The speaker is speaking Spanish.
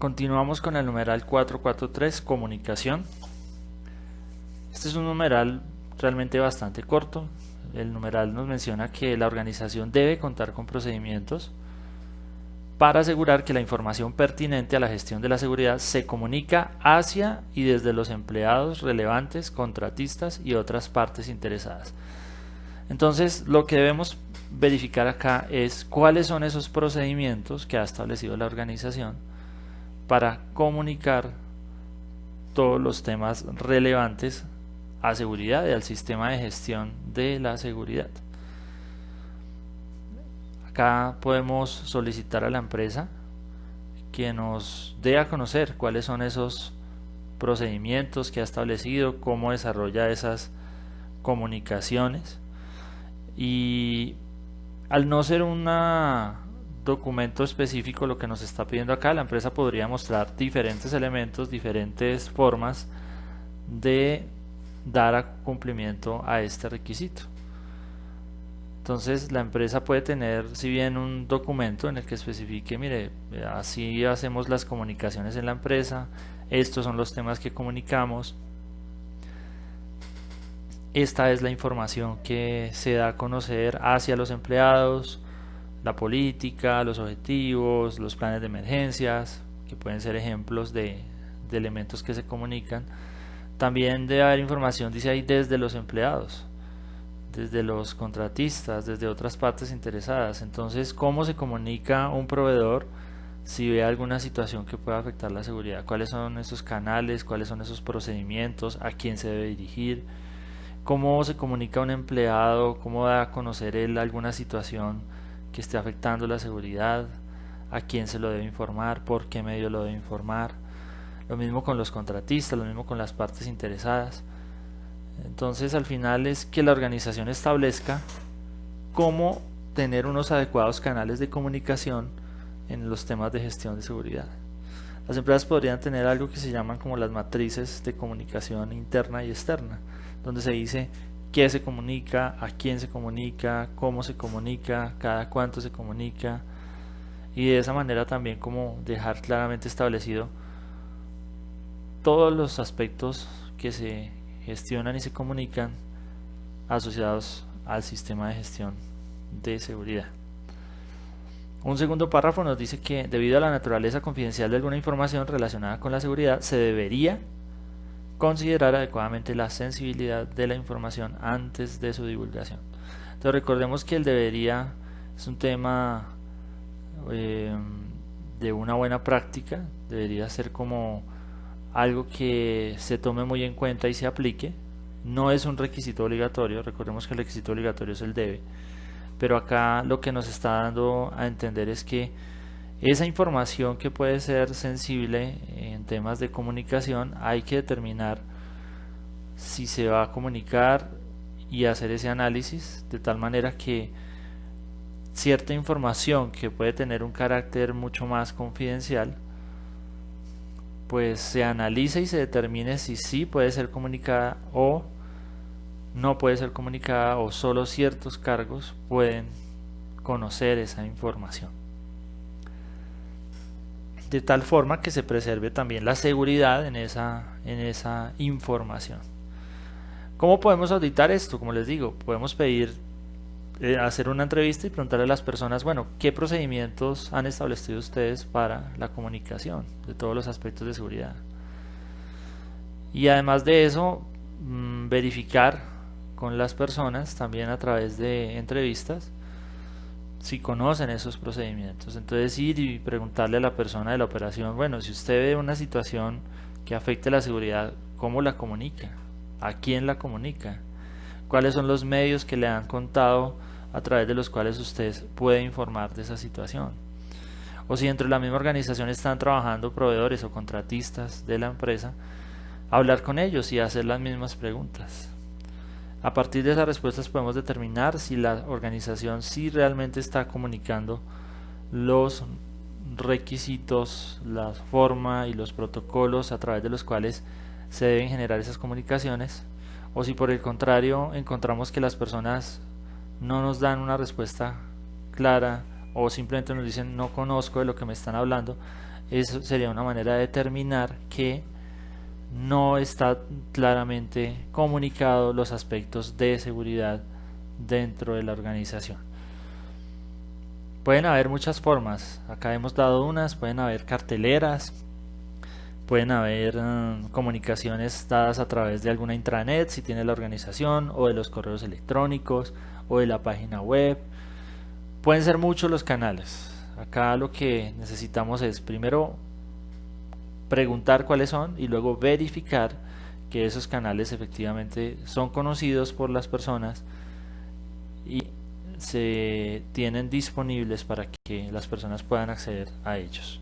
Continuamos con el numeral 443, comunicación. Este es un numeral realmente bastante corto. El numeral nos menciona que la organización debe contar con procedimientos para asegurar que la información pertinente a la gestión de la seguridad se comunica hacia y desde los empleados relevantes, contratistas y otras partes interesadas. Entonces, lo que debemos verificar acá es cuáles son esos procedimientos que ha establecido la organización para comunicar todos los temas relevantes a seguridad y al sistema de gestión de la seguridad. Acá podemos solicitar a la empresa que nos dé a conocer cuáles son esos procedimientos que ha establecido, cómo desarrolla esas comunicaciones, y al no ser un documento específico lo que nos está pidiendo acá, la empresa podría mostrar diferentes elementos, diferentes formas de dar cumplimiento a este requisito. Entonces la empresa puede tener, si bien un documento en el que especifique, mire, así hacemos las comunicaciones en la empresa, estos son los temas que comunicamos, esta es la información que se da a conocer hacia los empleados, la política, los objetivos, los planes de emergencias, que pueden ser ejemplos de elementos que se comunican. También debe haber información, dice ahí, desde los empleados, desde los contratistas, desde otras partes interesadas. Entonces, ¿cómo se comunica un proveedor si ve alguna situación que pueda afectar la seguridad? ¿Cuáles son esos canales? ¿Cuáles son esos procedimientos? ¿A quién se debe dirigir? ¿Cómo se comunica un empleado? ¿Cómo da a conocer él alguna situación que esté afectando la seguridad? ¿A quién se lo debe informar? ¿Por qué medio lo debe informar? Lo mismo con los contratistas, lo mismo con las partes interesadas. Entonces, al final es que la organización establezca cómo tener unos adecuados canales de comunicación en los temas de gestión de seguridad. Las empresas podrían tener algo que se llaman como las matrices de comunicación interna y externa, donde se dice qué se comunica, a quién se comunica, cómo se comunica, cada cuánto se comunica, y de esa manera también como dejar claramente establecido todos los aspectos que se gestionan y se comunican asociados al sistema de gestión de seguridad. Un segundo párrafo nos dice que debido a la naturaleza confidencial de alguna información relacionada con la seguridad, se debería considerar adecuadamente la sensibilidad de la información antes de su divulgación. Entonces recordemos que el debería es un tema de una buena práctica, debería ser como algo que se tome muy en cuenta y se aplique. No es un requisito obligatorio, recordemos que el requisito obligatorio es el debe, pero acá lo que nos está dando a entender es que esa información que puede ser sensible en temas de comunicación hay que determinar si se va a comunicar y hacer ese análisis de tal manera que cierta información que puede tener un carácter mucho más confidencial pues se analice y se determine si sí puede ser comunicada o no puede ser comunicada, o solo ciertos cargos pueden conocer esa información, de tal forma que se preserve también la seguridad en esa información. ¿Cómo podemos auditar esto? Como les digo, podemos pedir hacer una entrevista y preguntarle a las personas, bueno, ¿qué procedimientos han establecido ustedes para la comunicación de todos los aspectos de seguridad? Y además de eso, verificar con las personas también a través de entrevistas si conocen esos procedimientos. Entonces ir y preguntarle a la persona de la operación, bueno, si usted ve una situación que afecte la seguridad, ¿cómo la comunica? ¿A quién la comunica? ¿Cuáles son los medios que le han contado a través de los cuales usted puede informar de esa situación? O si dentro de la misma organización están trabajando proveedores o contratistas de la empresa, hablar con ellos y hacer las mismas preguntas. A partir de esas respuestas podemos determinar si la organización sí realmente está comunicando los requisitos, la forma y los protocolos a través de los cuales se deben generar esas comunicaciones, o si por el contrario encontramos que las personas no nos dan una respuesta clara o simplemente nos dicen no conozco de lo que me están hablando, eso sería una manera de determinar que no está claramente comunicado los aspectos de seguridad dentro de la organización. Pueden haber muchas formas, acá hemos dado unas, pueden haber carteleras, pueden haber comunicaciones dadas a través de alguna intranet si tiene la organización, o de los correos electrónicos, o de la página web. Pueden ser muchos los canales. Acá lo que necesitamos es primero preguntar cuáles son y luego verificar que esos canales efectivamente son conocidos por las personas y se tienen disponibles para que las personas puedan acceder a ellos.